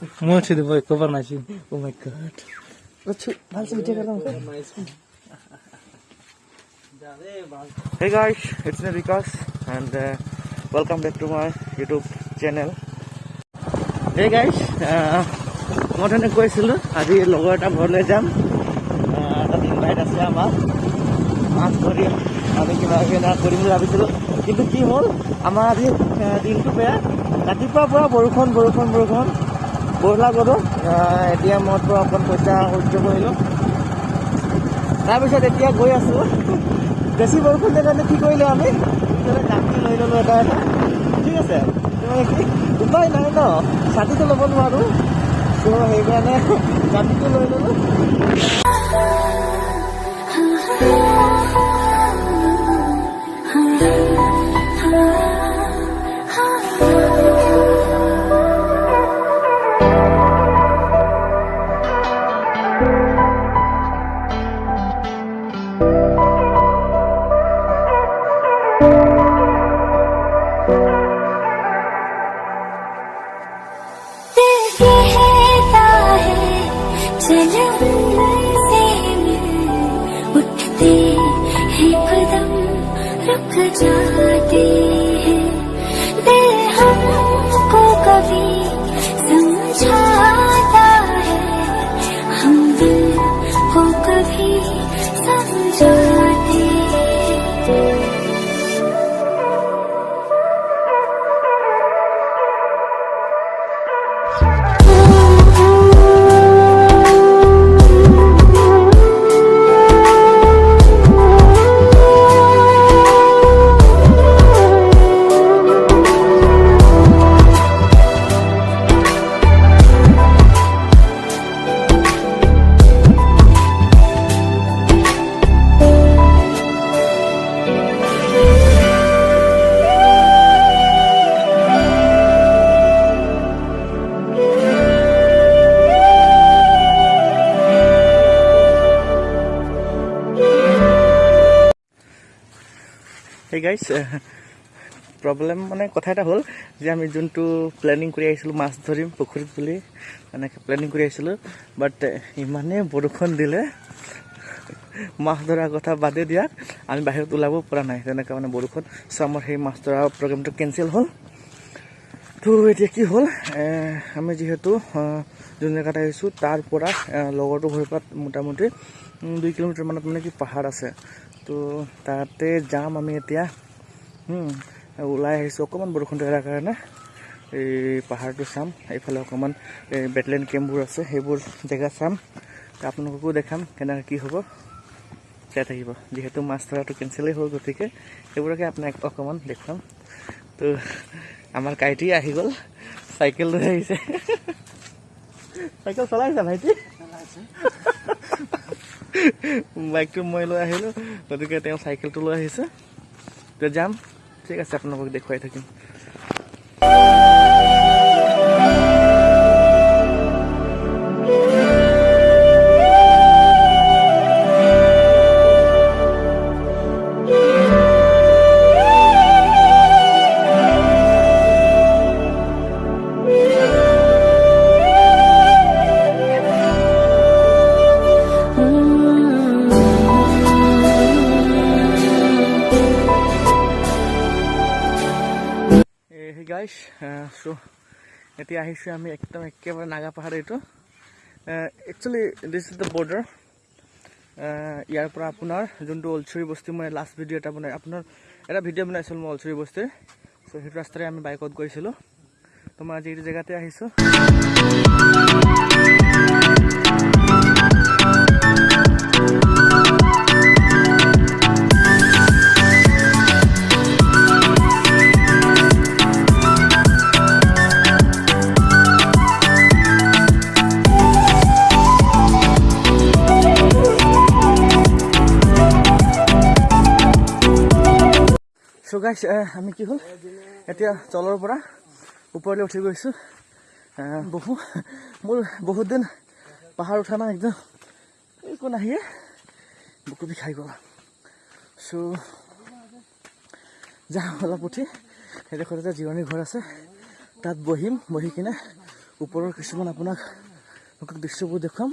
More to the boy cover machine. Oh my god. Hey guys, it's me Vikas and welcome back to my YouTube channel. Hey guys, মই তেনে কৈছিলোঁ আজি লগৰ এটা ঘৰলৈ যাম তাত ইনভাইট আছে আমাৰ মাছ ধৰি আমি কিবা কিবি কৰিম বুলি ভাবিছিলোঁ কিন্তু কি হ'ল আমাৰ আজি দিনটো বেয়া ৰাতিপুৱাৰ পৰা বৰষুণ বৰলা গ'লোঁ এতিয়া মই পৰা অকণ পইচা সহ্য কৰিলোঁ তাৰপিছত এতিয়া গৈ আছোঁ বেছি বৰষুণ দিয়া কাৰণে কি কৰিলোঁ আমি জাপি লৈ ল'লোঁ এটা ঠিক আছে কি উপায় নাই ন ছাতিটো ল'ব নোৱাৰোঁ ত' সেইকাৰণে জাপিটো লৈ ল'লোঁ जाते हैं दिल हमको कभी समझाता है हम दिल को कभी समझाते हैं Hey guys, problem মানে কথা এটা হ'ল যে আমি যোনটো প্লেনিং কৰি আহিছিলোঁ মাছ ধৰিম পুখুৰীত বুলি এনেকৈ প্লেনিং কৰি আহিছিলোঁ বাট ইমানে বৰষুণ দিলে মাছ ধৰাৰ কথা বাদে দিয়া আমি বাহিৰত ওলাব পৰা নাই তেনেকৈ মানে বৰষুণ চ' আমাৰ সেই মাছ ধৰা প্ৰগ্ৰেমটো কেঞ্চেল হ'ল তো এতিয়া কি হ'ল আমি যিহেতু যোন জেগাত আহিছোঁ তাৰ পৰা লগৰটো ঘৰৰ পৰা মোটামুটি 2 কিলোমিটাৰ মানত মানে কি পাহাৰ আছে তো তাতে যাম আমি এতিয়া ওলাই আহিছোঁ অকণমান বৰষুণ দিয়াৰ কাৰণে এই পাহাৰটো চাম এইফালে অকণমান বেটলেণ্ড কেম্পবোৰ আছে সেইবোৰ জেগা চাম আপোনালোককো দেখাম কেনেকৈ কি হ'ব চাই থাকিব যিহেতু মাছ ধৰাটো কেঞ্চেলেই হ'ল গতিকে সেইবোৰকে আপোনাক অকণমান দেখুৱাম তো আমাৰ কাইটি আহি গ'ল চাইকেল লৈ আহিছে চাইকেল চলাইছা ভাইটি বাইকটো মই লৈ আহিলোঁ গতিকে তেওঁ চাইকেলটো লৈ আহিছে তো যাম ঠিক আছে আপোনালোকক দেখুৱাই থাকিম গাইছ চ' এতিয়া আহিছোঁ আমি একদম একেবাৰে নাগা পাহাৰ এইটো actually this is the border ইয়াৰ পৰা আপোনাৰ যোনটো অলচুৰি বস্তি মই লাষ্ট ভিডিঅ' এটা আপোনাৰ এটা ভিডিঅ' বনাইছিলোঁ মই অলচুৰি বস্তিৰ চ' সেইটো ৰাস্তাৰে আমি বাইকত গৈছিলোঁ তো মই আজি এইটো জেগাতে আহিছোঁ চ' গাইছ আমি কি হ'ল এতিয়া তলৰ পৰা ওপৰলৈ উঠি গৈছোঁ মোৰ বহুত দিন পাহাৰ উঠা নাই একদম একো নাহিয়ে বুকু বিষাই গ'ল চ' যাম অলপ উঠি সেইডোখৰতে জিৰণি ঘৰ আছে তাত বহি কিনে ওপৰৰ কিছুমান আপোনাক দৃশ্যবোৰ দেখুৱাম।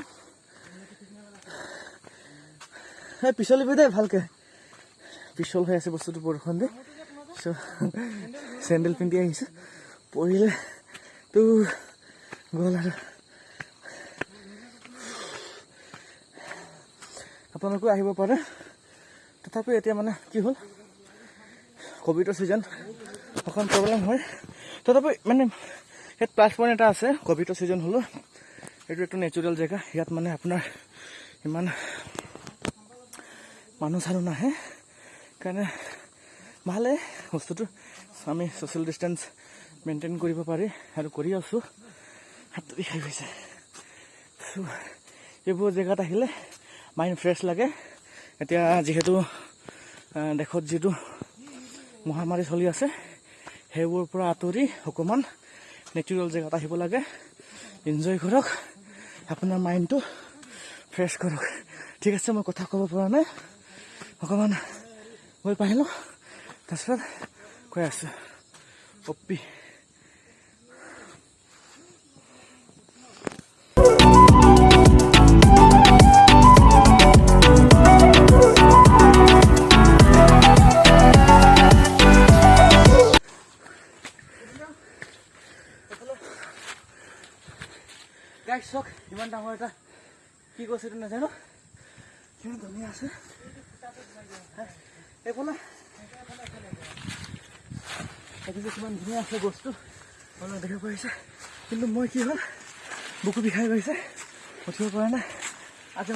এই পিছলিবি দেই ভালকৈ, পিছল হৈ আছে বস্তুটো বৰষুণ দি। চ' চেণ্ডেল পিন্ধি আহিছোঁ, পৰিলে তো গ'ল আৰু। আপোনালোকো আহিব পাৰে। তথাপি এতিয়া মানে কি হ'ল, ক'ভিডৰ ছিজন অকণ প্ৰব্লেম হয়। তথাপি মানে ইয়াত প্লাছ পইণ্ট এটা আছে, ক'ভিডৰ ছিজন হ'লেও এইটো এইটো নেচাৰেল জেগা। ইয়াত মানে আপোনাৰ ইমান মানুহ চানুহ নাহে কাৰণে ভালেই বস্তুটো। আমি ছ'চিয়েল ডিষ্টেঞ্চ মেইনটেইন কৰিব পাৰি আৰু কৰি আছোঁ। হাতটো বিষাই গৈছে। এইবোৰ জেগাত আহিলে মাইণ্ড ফ্ৰেছ লাগে। এতিয়া যিহেতু দেশত যিটো মহামাৰী চলি আছে, সেইবোৰৰ পৰা আঁতৰি অকণমান নেচাৰেল জেগাত আহিব লাগে। এনজয় কৰক, আপোনাৰ মাইণ্ডটো ফ্ৰেছ কৰক। ঠিক আছে, মই কথা ক'ব পৰা নাই, অকণমান গৈ পাই লওঁ, তাৰপিছত কৈ আছোঁ। অপি গাইছ চক, ইমান ডাঙৰ এটা কি কৈছে এইটো নাজানো, কিমান ধুনীয়া আছে। এইফালে দেখিছে কিমান ধুনীয়া আছে বস্তু, অলপ দেখিব পাৰিছে। কিন্তু মই কি হ'ল, বুকু বিষাই গৈছে, উঠিব পৰা নাই। আজি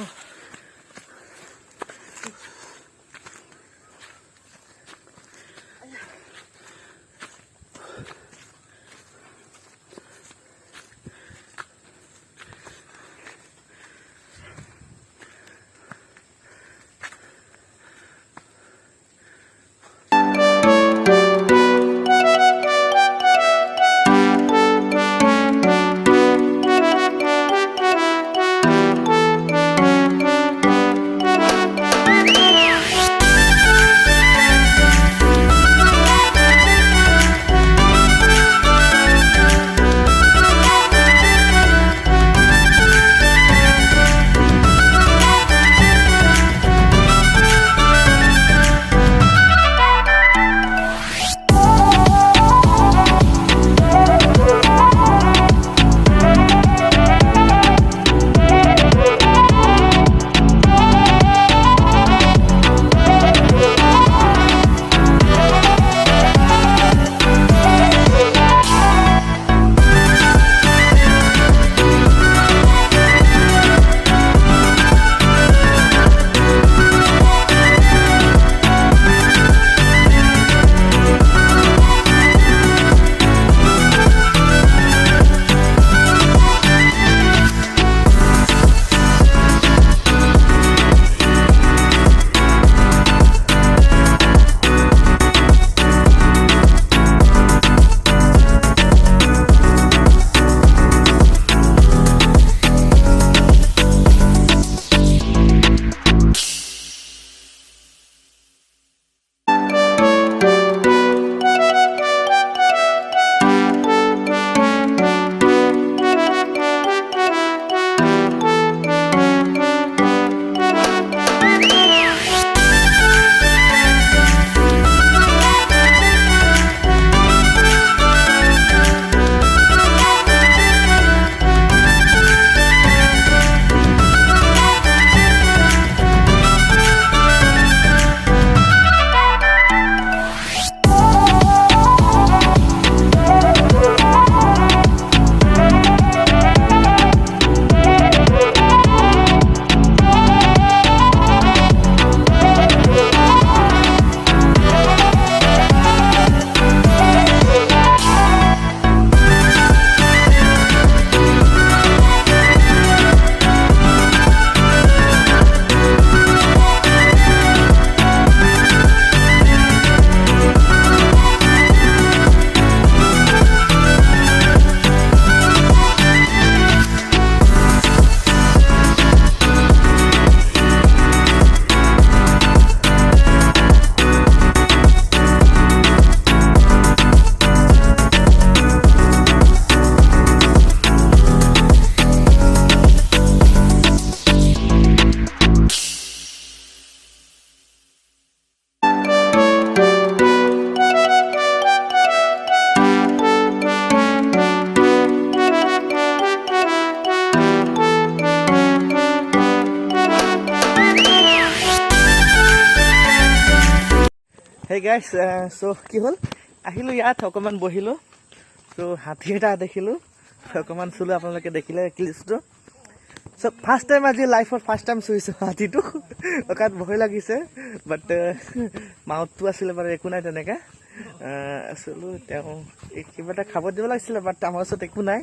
Hey guys, so কি হ'ল আহিলোঁ ইয়াত অকণমান বহিলোঁ তো হাতী এটা দেখিলোঁ অকণমান চুলোঁ আপোনালোকে দেখিলে ক্লিপছটো চ' ফাৰ্ষ্ট টাইম আজি লাইফত ফাৰ্ষ্ট টাইম চুইছোঁ হাতীটো অকাত ভয় লাগিছে বাট মাউথটো আছিলে বাৰু একো নাই তেনেকৈ চুলোঁ তেওঁ কিবা এটা খাব দিব লাগিছিলে বাট আমাৰ ওচৰত একো নাই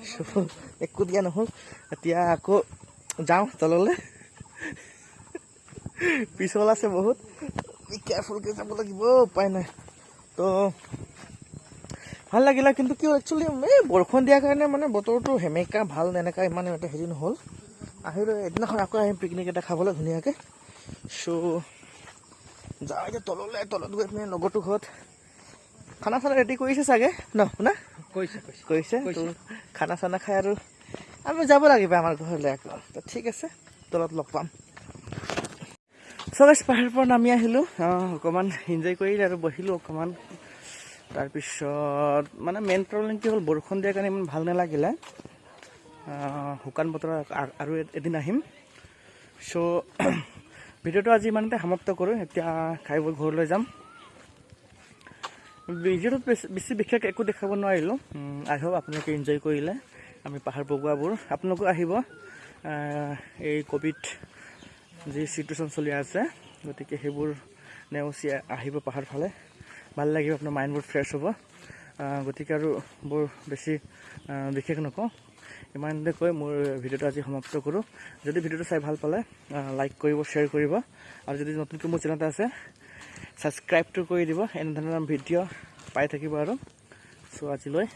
চ' একো দিয়া নহ'ল এতিয়া আকৌ যাওঁ তললৈ পিছল আছে বহুত কেয়াৰফুলকৈ যাব লাগিব উপায় নাই তো ভাল লাগিলে কিন্তু কিয় একচুৱেলি এই বৰষুণ দিয়াৰ কাৰণে মানে বতৰটো সেমেকা ভাল এনেকুৱা ইমান এটা হেৰি নহ'ল আহিলোঁ এদিনাখন আকৌ আহিম পিকনিক এটা খাবলৈ ধুনীয়াকৈ চ' যাওঁ এতিয়া তলত গৈ পিনে লগৰটো ঘৰত খানা চানা ৰেডি কৰিছে চাগে ন শুনা কৰিছে তো খানা চানা খাই আৰু আমি যাব লাগিব আমাৰ ঘৰলৈ আকৌ তো ঠিক আছে তলত লগ পাম চবেই পাহাৰৰ পৰা নামি আহিলোঁ অকণমান এনজয় কৰিলোঁ আৰু বহিলোঁ অকণমান তাৰপিছত মানে মেইন প্ৰব্লেম কি হ'ল বৰষুণ দিয়াৰ কাৰণে ইমান ভাল নালাগিলে শুকান বতৰ আৰু এদিন আহিম চ' ভিডিঅ'টো আজি ইমানতে সমাপ্ত কৰোঁ এতিয়া খাই বৈ ঘৰলৈ যাম ভিডিঅ'টোত বেছি বিশেষ একো দেখাব নোৱাৰিলোঁ আই হোপ আপোনালোকে এনজয় কৰিলে আমি পাহাৰ বগোৱাবোৰ আপোনালোকো আহিব এই ক'ভিড যি চিটুৱেশ্যন চলি আছে গতিকে সেইবোৰ নেওচি আহিব পাহাৰ ফালে ভাল লাগিব আপোনাৰ মাইণ্ডবোৰ ফ্ৰেছ হ'ব গতিকে আৰু বৰ বেছি বিশেষ নকওঁ ইমানতে কৈ মোৰ ভিডিঅ'টো আজি সমাপ্ত কৰোঁ যদি ভিডিঅ'টো চাই ভাল পালে লাইক কৰিব শ্বেয়াৰ কৰিব আৰু যদি নতুনকৈ মোৰ চেনেলটো আছে ছাবস্ক্ৰাইবটো কৰি দিব এনেধৰণৰ ভিডিঅ' পাই থাকিব আৰু চ' আজিলৈ